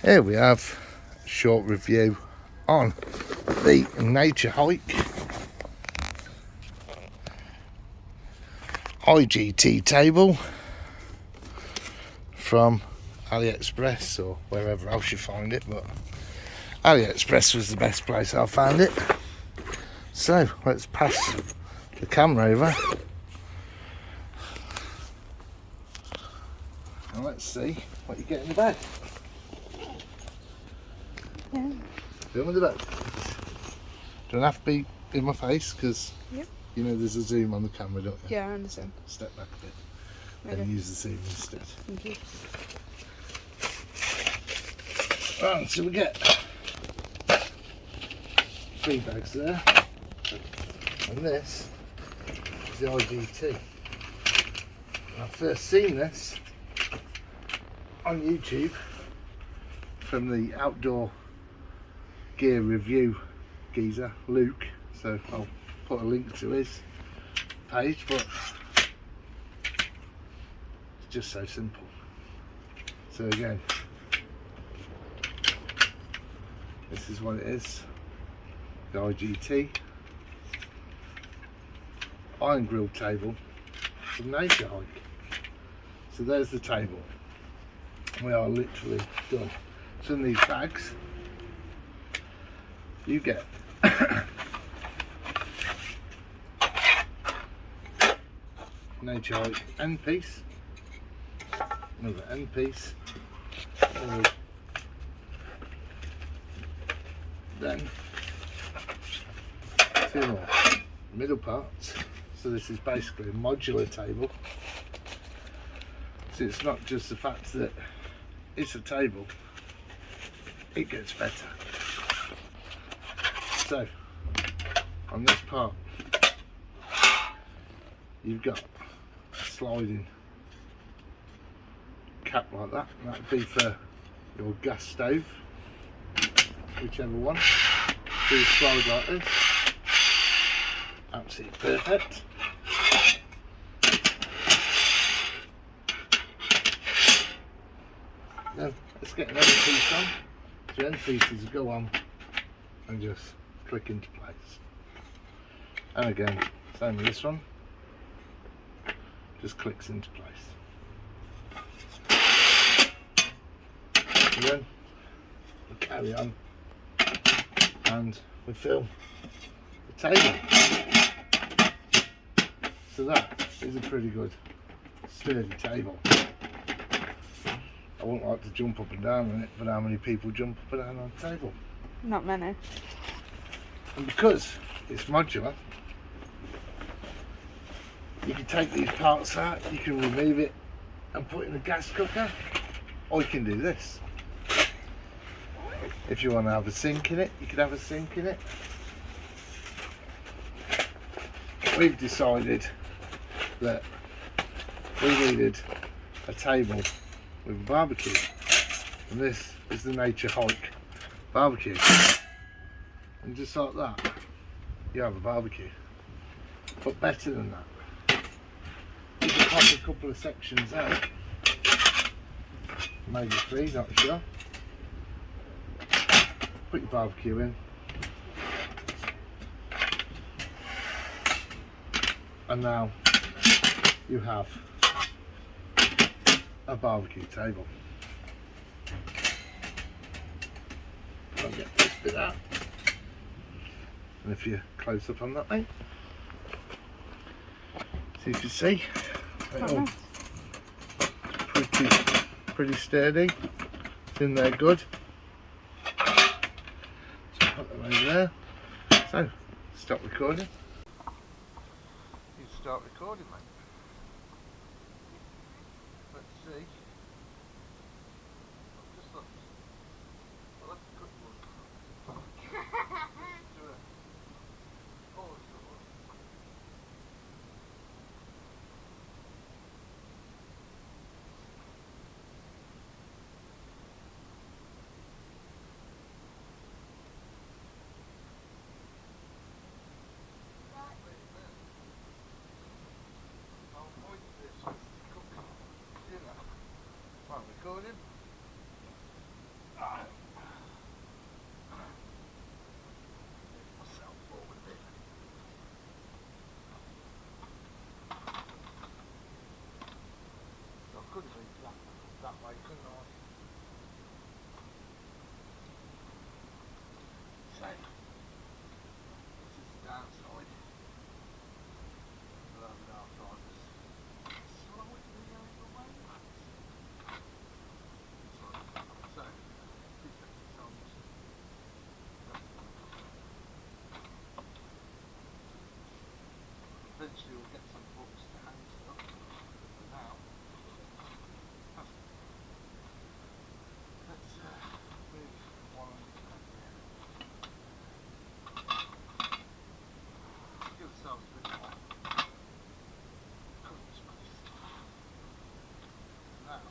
Here we have a short review on the Nature Hike IGT table from AliExpress or wherever else you find it, but AliExpress was the best place I found it. So let's pass the camera over and let's see what you get in the bag. Yeah. Film in the bag. Don't have to be in my face because you know there's a zoom on the camera, don't you? Yeah, I understand. Step back a bit Okay. and use the zoom instead. Thank you. Right, so we get 3 bags there, and this is the IGT. I've first seen this on YouTube from the outdoor gear review geezer Luke, so I'll put a link to his page, but it's just so simple. So again, this is what it is, the IGT iron grill table from Nature Hike. So there's the table. We are literally done. So in these bags you get Nature Hike end piece, another end piece, then 2 more middle parts. So this is basically a modular table. So it's not just the fact that it's a table, it gets better. So on this part you've got a sliding cap like that, and that would be for your gas stove, whichever one. So you slide like this, absolutely perfect. Now let's get an end piece on. So end pieces go on and just click into place. And again, same with this one, just clicks into place. And then we carry on and we fill the table. So that is a pretty good sturdy table. I wouldn't like to jump up and down on it, but how many people jump up and down on a table? Not many. And because it's modular, you can take these parts out, you can remove it and put it in the gas cooker, or you can do this. If you want to have a sink in it, you can have a sink in it. We've decided that we needed a table with a barbecue, and this is the Nature Hike barbecue, and just like that you have a barbecue, but better than that, you can pop a couple of sections out, maybe 3, not sure, put your barbecue in, and now you have a barbecue table. I'll get this bit out, and if you close up on that, mate, so you can see it's pretty sturdy. It's in there good. So put them over there. So stop recording. You start recording, mate. Let's see. Just look. Well, that's a good one. Do it. Oh, it's a good one. I'll avoid this cooking dinner. that way, couldn't I? So, this is the downside. Below the arthritis. Slightly overweight. So, two seconds songs. Eventually we'll get some books to hang stuff. For now, let's move one here. Give ourselves a bit more cutting space. Now,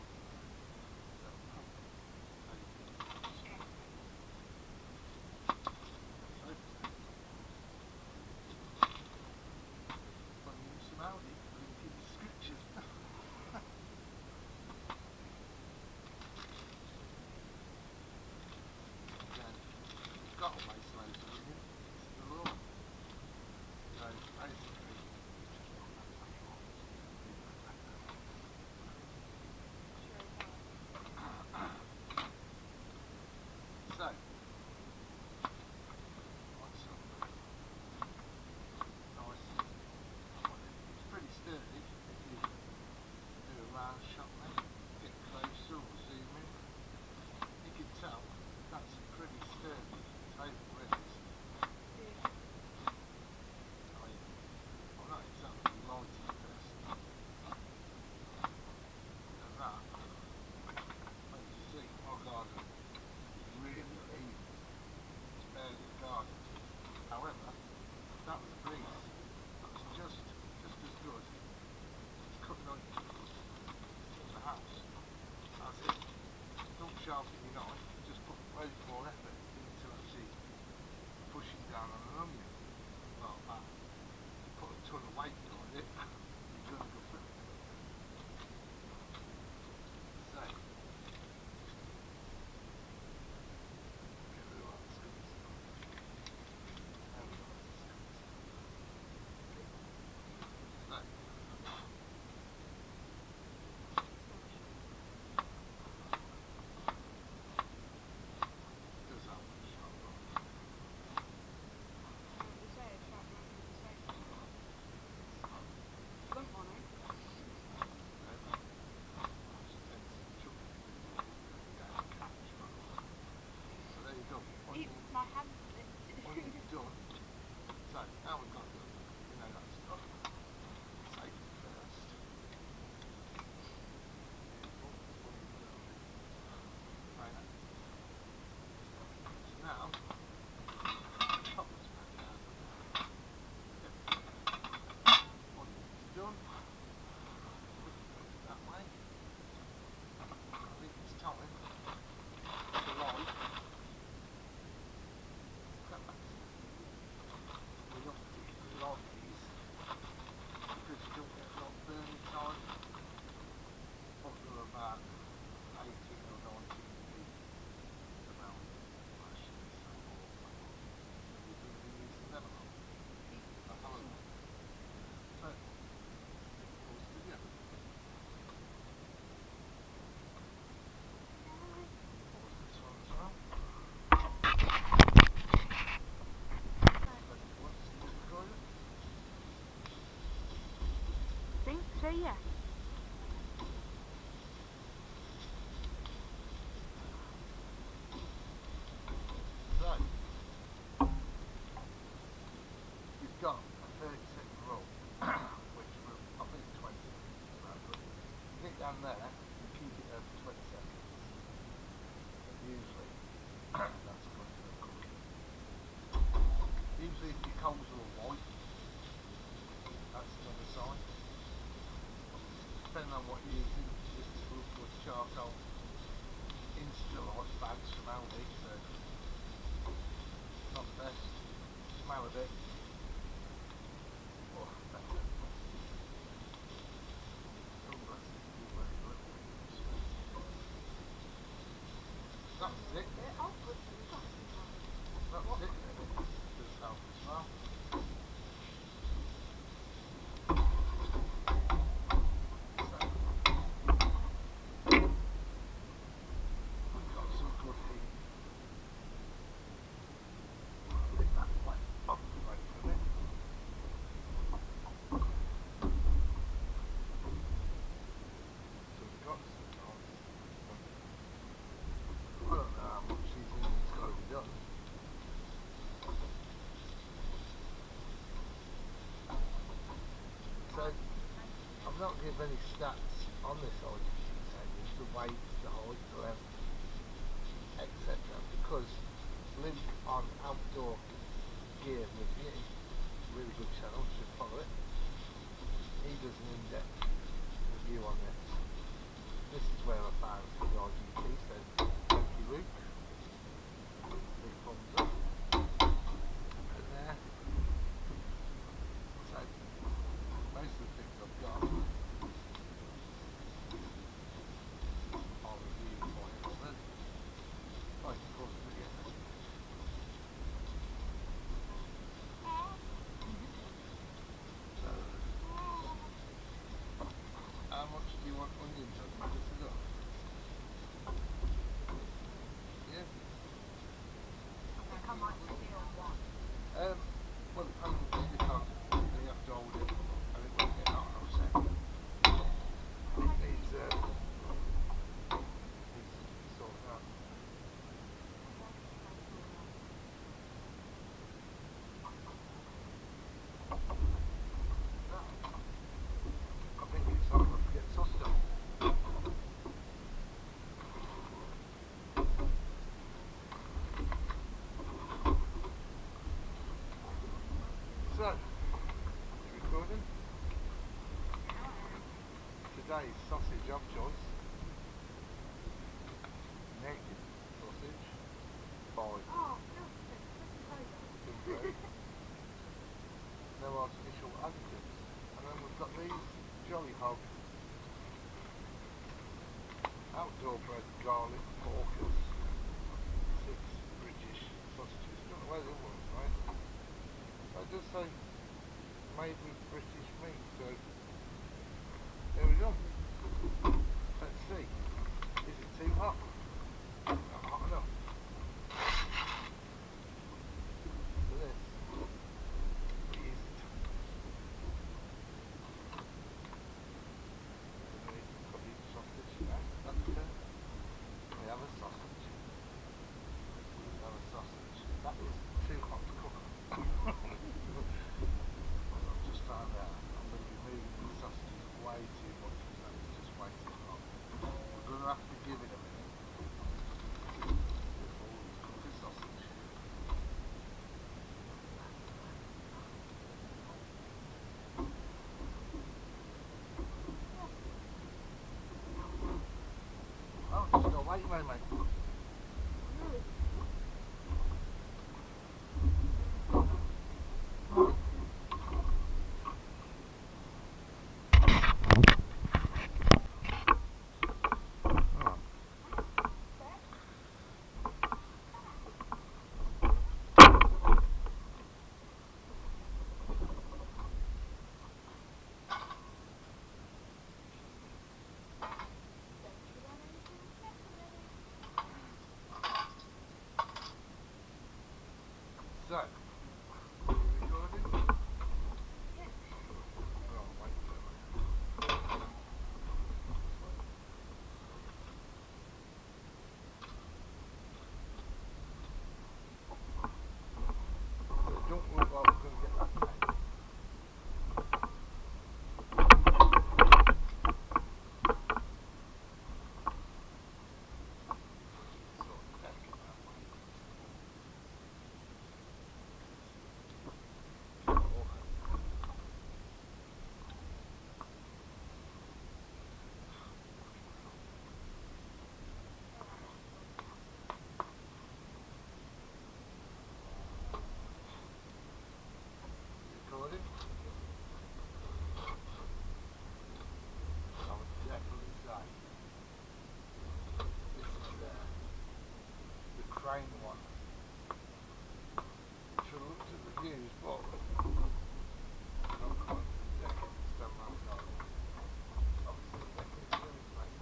some Audi blinking scriptures. Again, we've got a waste loads of it. It's the law. So basically, so what's up? Nice. It's pretty sturdy if you do a round shot then, get closer or zoom in. You can tell that's a pretty sturdy table, really, isn't it? I mean, I'm not exactly lighting person. And that, as you see, my garden is really even. It's barely a garden. However, that was a breeze. That's just as good as cutting onions in the house. That's it. Don't sharpen your knife, just put loads more effort into actually pushing down on an onion like that. You put a ton of weight behind it, you're going to go through it. So, get rid of all the scums. There we go, that's the scums. So, does that one sharp right? So there you go. My hand. Onions done. So now we've got the, that stuff. Take it first. Beautiful. Right. So now, chop this back down. Onions done. Put it that way. I think it's time to light. We don't particularly like these because you don't get a lot of burning time. Probably about 18 or 19 feet around actually, so we're going to be using them a lot. So, pause the video. Pause this one as well. I think so, yeah. So, you've got a 30-second roll, which will, I think 20 is about good. You get down there and keep it there for 20 seconds. And usually, that's good for cooking. Usually if your coals are white, that's another sign. Depending on what you're using, this is wood charcoal. Insta-light bags from Aldi, so not the best. Smell a bit. Oh, better. That's it. That's it. Does help as well. So, can't give any stats on this IGT table, the weight, the height, the length, etc. because link on outdoor gear review, really good channel, you should follow it. He does an in-depth review on this. This is where I found the IGT, so thank you Luke. Big thumbs up. And there. So most of the things I've got are reviewed by him already. Right, pause the video. So, how much do you want onions on this as well? Yeah? I think I might just be on one. Well, the pan will be because you have to hold it and it won't get hot enough, so it needs sorting out. I think it's hot enough to get sausage on. So, you recording? Today's sausage of choice, naked sausage by Oh, good. no artificial additives. And then we've got these Jolly Hog outdoor bred garlic porkers, 6 British sausages. Don't know where the other one's made. But it does say made with British meat, so there we go. Let's see. Is it too hot? Not hot enough. For this, we use it. We cut each sausage. Yeah, that's good. We have a sausage. We have a sausage. That is too hot to cook. I've just found out I'm going to be moving these sausages way too much, so it's just way too hot. We're going to have to give it a minute before we cook the sausage. Oh, just got to wait a moment, mate. So, are you recording? Yes. Oh, wait a minute. So it don't look like we're going to get that tape. Sort of delicate that way. Recording? I would definitely say this is the crane one. Should have looked at the views, but I'm not going to the deck and stand outside. Obviously the deck is finished, mate.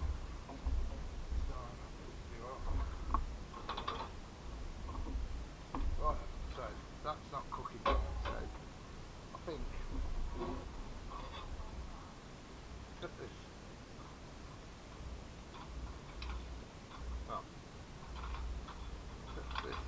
So I'm happy to do well. Right, so that's not cooking yet, so I think look at this. Oh. Look at this.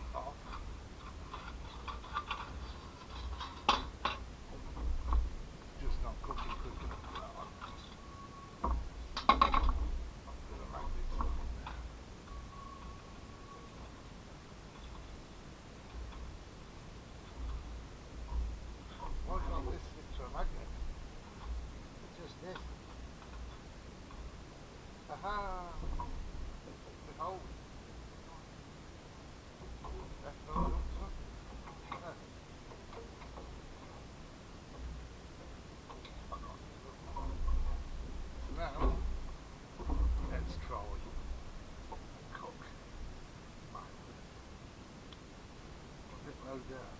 dirt.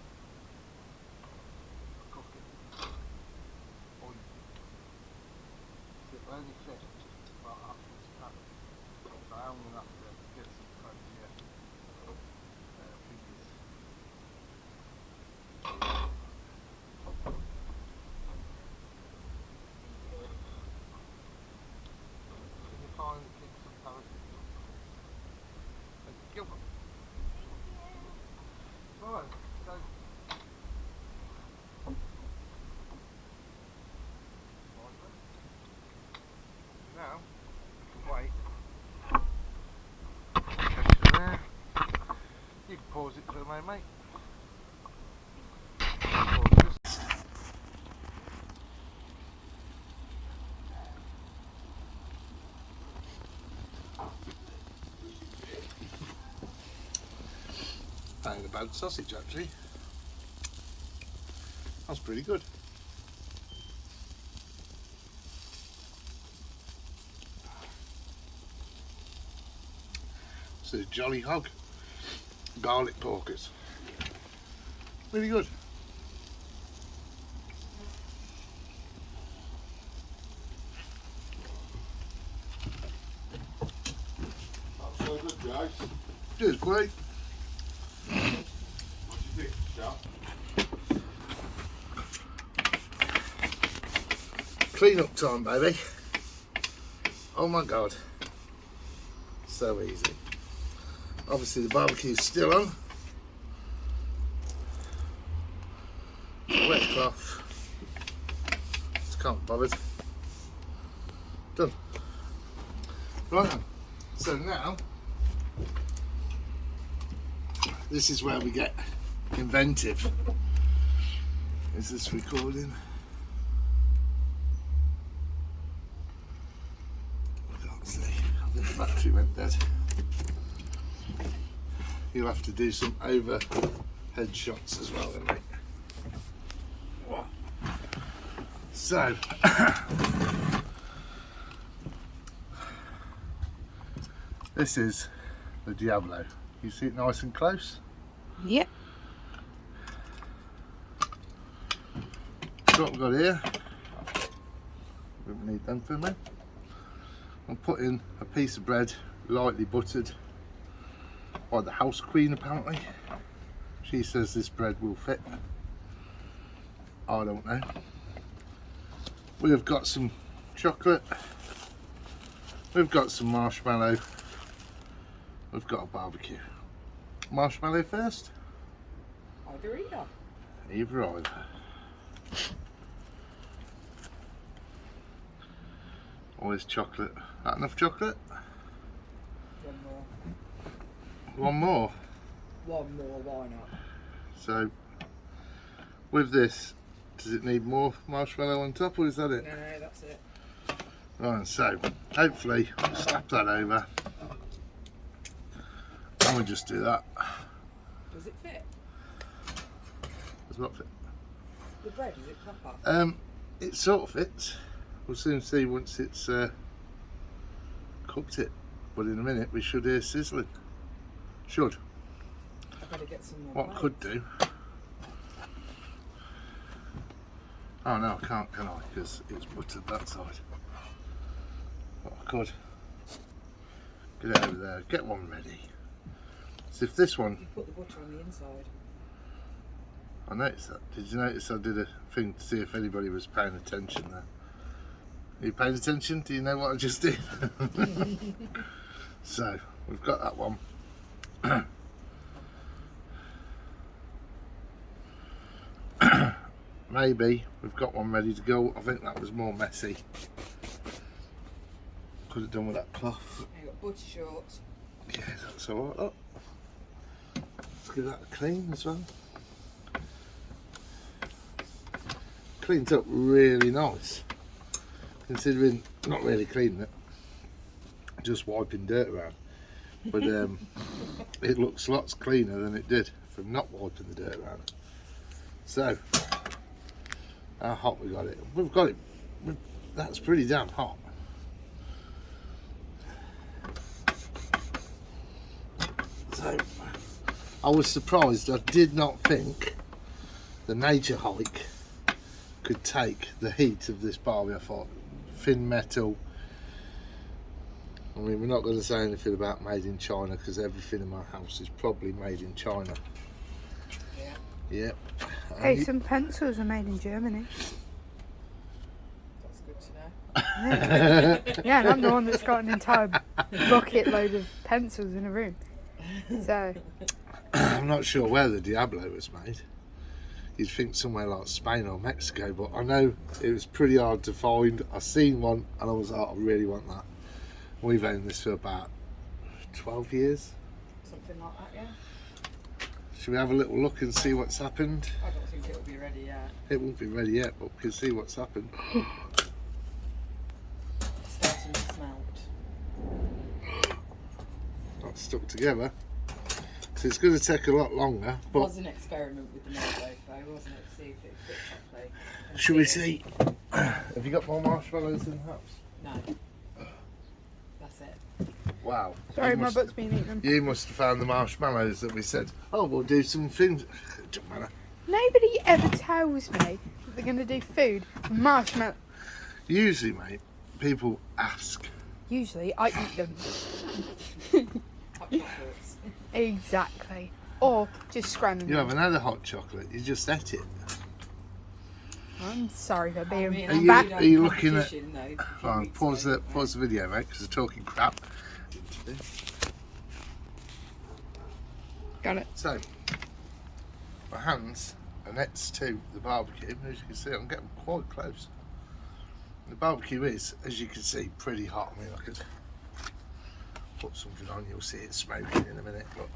Cook it. Or you it only fit about half this pan. So I'm going to have to get some crazier fingers. Can you finally pick some paraffin? Thank you. Right, so now we can wait. Catch it there. You can pause it for a moment, mate. Pause this. That ain't a bad sausage actually. That's pretty good. It's a Jolly Hog garlic porkers. Really good. That's so good, guys. Cheers, great. What do you think, Shal? Clean up time, baby. Oh my god. So easy. Obviously the barbecue's still on. Wet cloth. Just can't be bothered. Done. Right then. So now, this is where we get inventive. Is this recording? I can't see. I think the battery went dead. You'll have to do some overhead shots as well then, mate. So, this is the Diablo. You see it nice and close? Yep. So what we've got here, we don't need them for me. I'll put in a piece of bread, lightly buttered, by the house queen apparently. She says this bread will fit. I don't know. We have got some chocolate, we've got some marshmallow, we've got a barbecue. Marshmallow first? Either. Either. Always chocolate. That enough chocolate? One more. One more? One more, why not? So, with this, does it need more marshmallow on top or is that it? No, that's it. Right, so hopefully we'll slap that over and we'll just do that. Does it fit? Does what fit? The bread, is it proper? It sort of fits. We'll soon see once it's cooked it. But in a minute we should hear sizzling. Should. I better get some more What plates. could do. Oh no, I can't, can I? Because it's buttered that side. But I could. Get it over there, get one ready. So if this one, You put the butter on the inside. I noticed that. Did you notice I did a thing to see if anybody was paying attention there? Are you paying attention? Do you know what I just did? So, we've got that one. Maybe we've got one ready to go. I think that was more messy. Could have done with that cloth. You got butter shorts. Yeah, that's alright. Look. Let's give that a clean as well. Cleans up really nice. Considering not really cleaning it, just wiping dirt around. But it looks lots cleaner than it did from not wiping the dirt around. So, how hot we got it? We've got it. That's pretty damn hot. So, I was surprised. I did not think the nature hike could take the heat of this barbie. I thought thin metal. I mean, we're not going to say anything about made in China because everything in my house is probably made in China. Yeah. Hey, some pencils are made in Germany. That's good to know. Yeah, and I'm the one that's got an entire bucket load of pencils in a room. So, I'm not sure where the Diablo was made. You'd think somewhere like Spain or Mexico, but I know it was pretty hard to find. I seen one and I was like, I really want that. We've owned this for about 12 years. Something like that, yeah. Should we have a little look and see what's happened? I don't think it'll be ready yet. It won't be ready yet, but we can see what's happened. It's starting to smelt. Not stuck together. So it's going to take a lot longer. It But was an experiment with the meatloaf though, wasn't it? To see if it fit properly. And should we it- see? Have you got more marshmallows in the house? No. That's it. Wow. sorry, You my must- butt's been eaten. You must have found the marshmallows that we said, oh, we'll do some things. It doesn't matter. Nobody ever tells me that they're going to do food with marshmallow. Usually, mate, people ask. Usually, I eat them. Hot chocolates. Exactly. Or just scramble You them. haven't had a hot chocolate, you just ate it. I'm sorry for being I mean, Are I'm you- really are you on looking at- competition, though, a few Fine, weeks pause ago, the video, mate, because they're talking crap. Got it. So, my hands are next to the barbecue. As you can see, I'm getting quite close. The barbecue is, as you can see, pretty hot. I mean, I could put something on, you'll see it smoking in a minute, but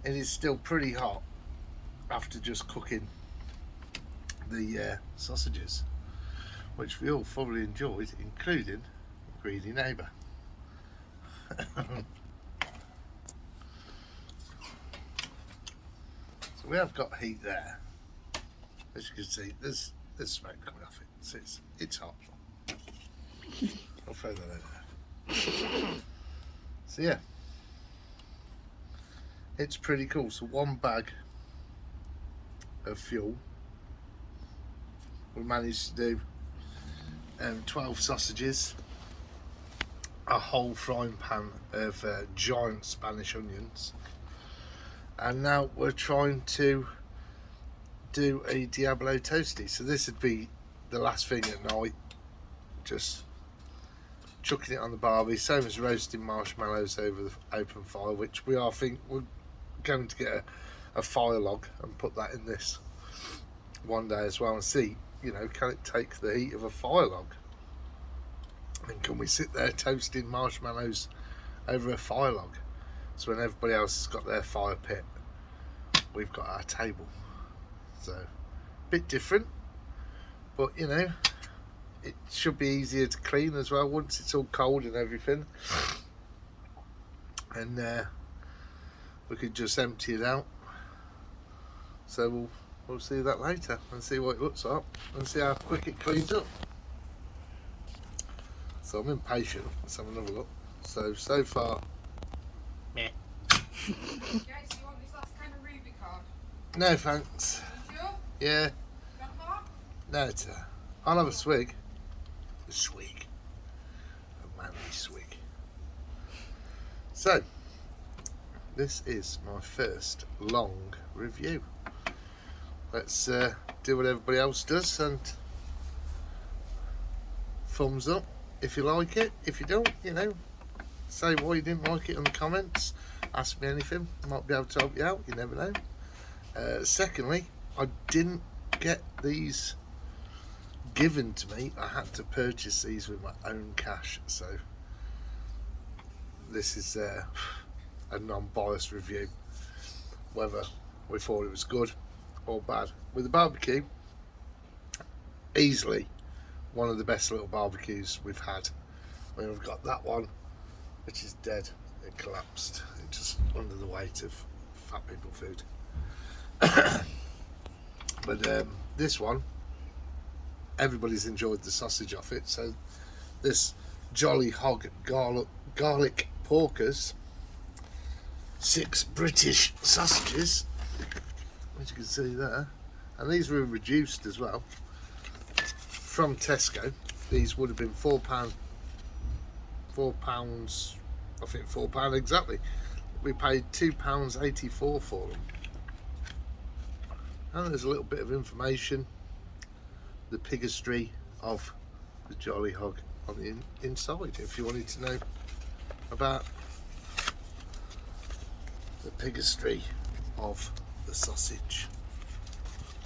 it is still pretty hot after just cooking the sausages, which we all thoroughly enjoyed, including greedy neighbour. So we have got heat there. As you can see, there's smoke coming off it. So it's hot. I'll throw that over there. So yeah, it's pretty cool. So one bag of fuel, we managed to do 12 sausages, a whole frying pan of giant Spanish onions, and now we're trying to do a Diablo toasty. So this would be the last thing at night, just chucking it on the barbie, same as roasting marshmallows over the open fire, which we're going to get a fire log and put that in this one day as well, and see, you know, can it take the heat of a fire log, and can we sit there toasting marshmallows over a fire log? So when everybody else has got their fire pit, we've got our table. So a bit different, but you know, it should be easier to clean as well once it's all cold and everything, and we could just empty it out. So we'll see that later and see what it looks like and see how quick it cleans up. So I'm impatient. Let's have another look. So far, meh. Jase, you want this last kind of Ruby card? No thanks. You sure? Yeah, You want more? no, I'll have a swig. A swig. A manly swig. So, this is my first long review. Let's do what everybody else does and thumbs up if you like it. If you don't, you know, say why you didn't like it in the comments. Ask me anything. I might be able to help you out. You never know. Secondly, I didn't get these given to me. I had to purchase these with my own cash. So this is a non-biased review, whether we thought it was good or bad. With the barbecue, easily one of the best little barbecues we've had. I mean, we've got that one, which is dead. It collapsed. It just under the weight of fat people food. But this one, everybody's enjoyed the sausage off it. So this Jolly Hog garlic porkers 6 British sausages, as you can see there, and these were reduced as well from Tesco. These would have been £4, I think £4 exactly. We paid £2.84 for them. And there's a little bit of information, the pigastry of the Jolly Hog on the inside, if you wanted to know about the pigastry of the sausage.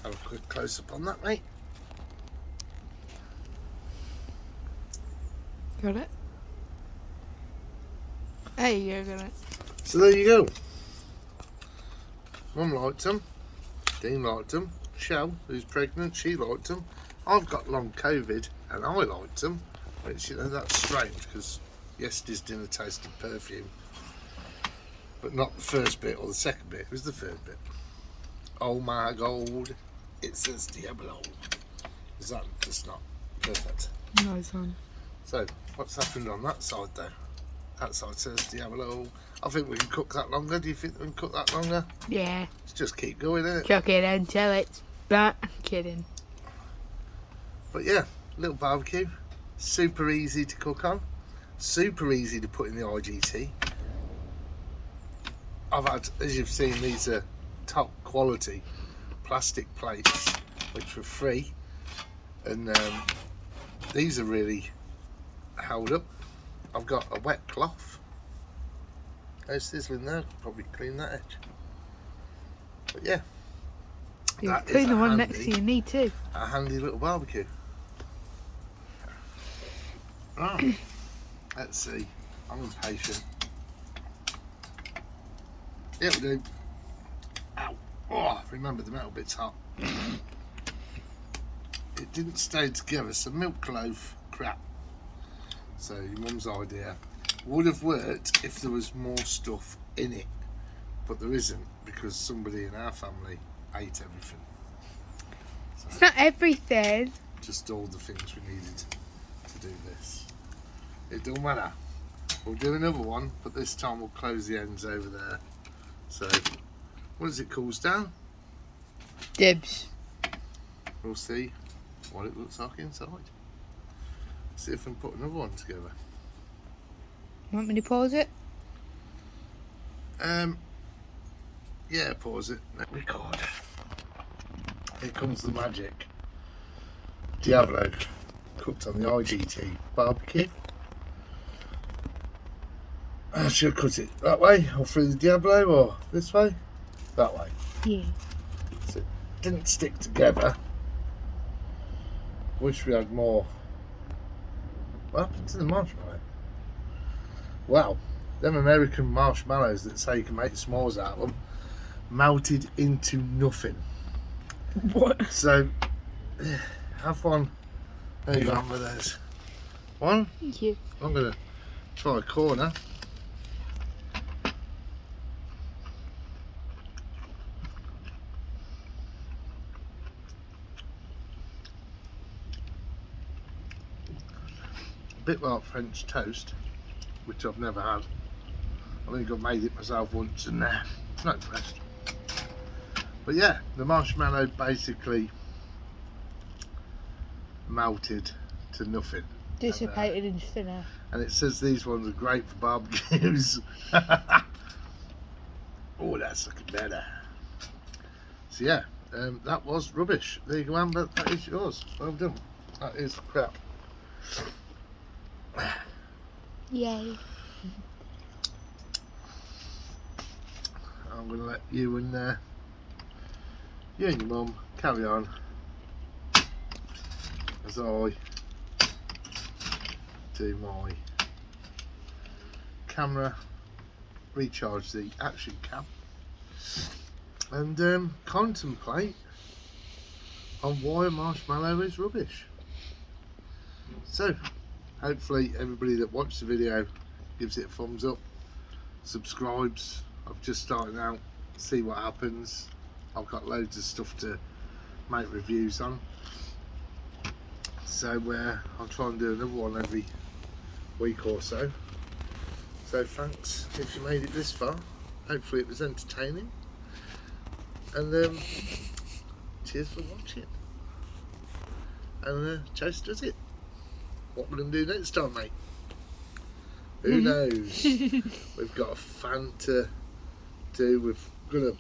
Have a quick close up on that, mate. Got it? There you go, got it. So there you go. Mum liked them. Dean liked them. Shell, who's pregnant, she liked them. I've got long COVID and I liked them. Which, you know, that's strange because yesterday's dinner tasted perfume. But not the first bit or the second bit, it was the third bit. Oh my god, it says Diablo. Is that just not perfect? Nice one. So, what's happened on that side though? That side says Diablo. I think we can cook that longer. Do you think we can cook that longer? Yeah. Let's just keep going, innit? Chuck it until it's that. Kidding. But yeah, little barbecue. Super easy to cook on. Super easy to put in the IGT. I've had, as you've seen, these are top quality plastic plates which were free, and these are really held up. I've got a wet cloth. It's sizzling there, probably clean that edge. But yeah, You that clean is the a one handy, next to your knee too. a handy little barbecue. Right, let's see. I'm impatient. Yeah, we do. Ow. Oh, remember the metal bit's hot. It didn't stay together, so milk loaf crap. So your mum's idea would have worked if there was more stuff in it, but there isn't because somebody in our family ate everything. So It's not everything. just all the things we needed to do this. It don't matter. We'll do another one, but this time we'll close the ends over there. So, once it cools down, Dibs. we'll see what it looks like inside. See if we can put another one together. Want me to pause it? Yeah, pause it. Record. Here comes the magic. Diablo, cooked on the IGT barbecue. I should cut it that way, or through the Diablo, or this way? That way. Yeah. So it didn't stick together. Wish we had more. What happened to the marshmallow? Wow, them American marshmallows that say you can make s'mores out of them melted into nothing. What? So, have one. There you go, with those. One. Thank you. I'm going to try a corner. A bit like French toast, which I've never had. I think I've made it myself once and it's not impressed. But yeah, the marshmallow basically melted to nothing. Dissipated into thin air. And it says these ones are great for barbecues. Oh, that's looking better. So yeah, that was rubbish. There you go, Amber, that is yours. Well done. That is crap. Yay. I'm going to let you and your mum carry on as I do my camera, recharge the action cam, and contemplate on why a marshmallow is rubbish. So hopefully everybody that watched the video gives it a thumbs up, subscribes. I've just started out, see what happens. I've got loads of stuff to make reviews on, so I'll try and do another one every week or so. So thanks if you made it this far. hopefully it was entertaining. And cheers for watching. And Jase does it. What we're going to do next time, mate? Who knows? We've got a fan to do. We're going to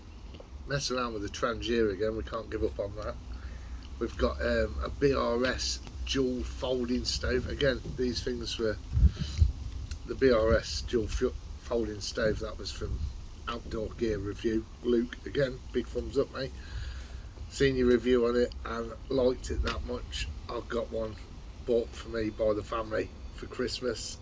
mess around with the Trangier again. We can't give up on that. We've got a BRS dual folding stove. Again, these things were the BRS dual folding stove. That was from Outdoor Gear Review. Luke, again, big thumbs up, mate. Seen your review on it and liked it that much. I've got one bought for me by the family for Christmas,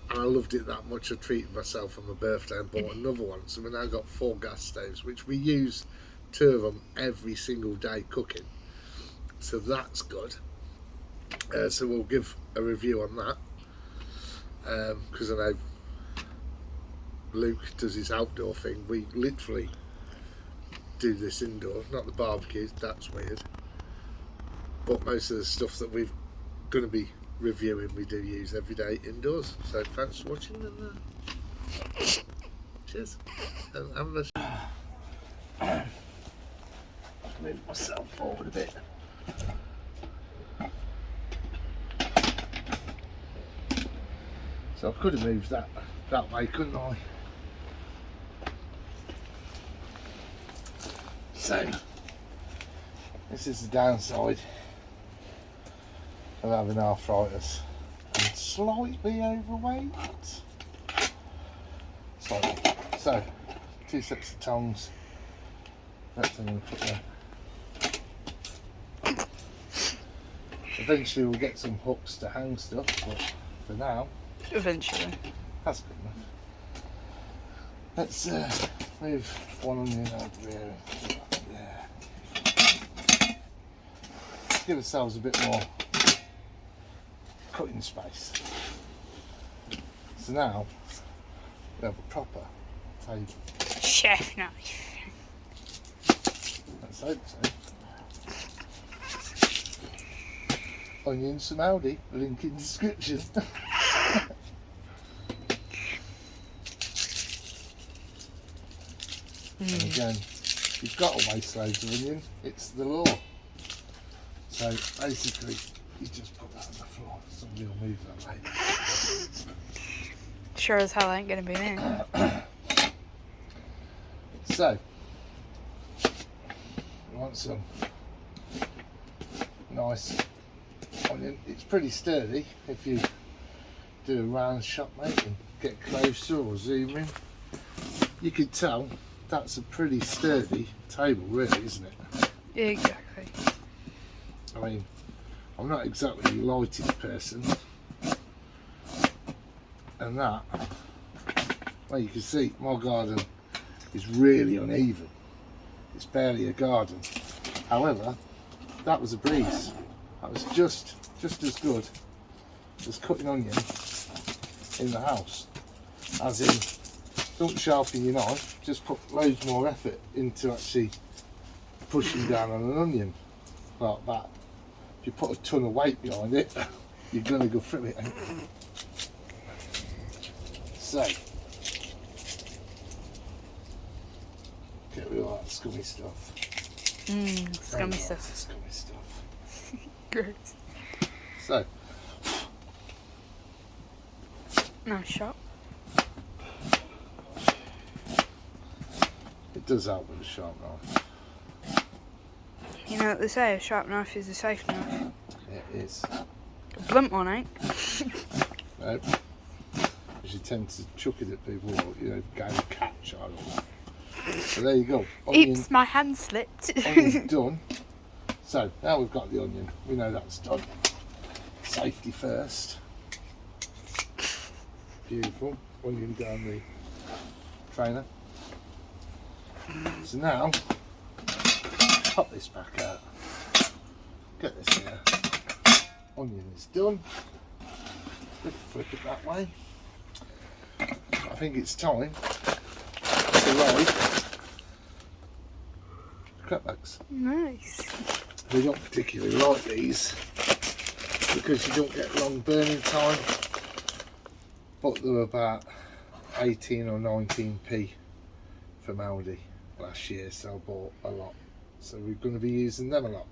and I loved it that much I treated myself on my birthday and bought another one. So we've now got 4 gas stoves, which we use 2 of them every single day cooking, so that's good. So we'll give a review on that, because I know Luke does his outdoor thing. We literally do this indoor, not the barbecues, that's weird, but most of the stuff that we're going to be reviewing we do use every day indoors. So thanks for watching, and cheers, and have a move myself forward a bit. So I could have moved that way, couldn't I? So this is the downside of having arthritis and slightly overweight. Slightly. So 2 sets of tongs. That's I'm going to put there. Eventually we'll get some hooks to hang stuff, but for now, Eventually. that's good enough. Let's move one onion over here. There. Give ourselves a bit more cutting space. So now we have a proper table. Chef knife. Let's hope so. Onion some Aldi, link in description. And again, you've got to waste loads of onion, it's the law. So basically, you just put that on the floor, somebody will move that later. Sure as hell ain't gonna be me. So, you want some nice onion. It's pretty sturdy if you do a round shot, mate, and get closer or zoom in. You can tell that's a pretty sturdy table, really, isn't it? Exactly. I mean, I'm not exactly a lighted person, and that, well, you can see my garden is really uneven. It's barely a garden. However, that was a breeze. That was just as good as cutting onion in the house. As in, don't sharpen your knife, just put loads more effort into actually pushing down on an onion like that. If you put a ton of weight behind it, you're going to go through it. So, get rid of all that scummy stuff. Scummy stuff. Scummy stuff. Gross. So, Nice shot. it does help with a sharp knife. You know what they say, a sharp knife is a safe knife. It is. A blunt one ain't. No. Because you tend to chuck it at people or, you know, go and catch on. So there you go. Onion, Oops, my hand slipped. onion's done. So now we've got the onion. We know that's done. Safety first. Beautiful. Onion down the trainer. So now, pop this back out. Get this here. Onion is done. Flip it that way. I think it's time to load crapbacks. Nice. We don't particularly like these because you don't get long burning time, but they're about 18 or 19p from Aldi last year, so I bought a lot. So we're going to be using them a lot,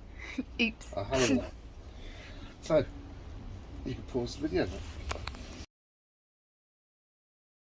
Oops. a whole lot. So you can pause the video now.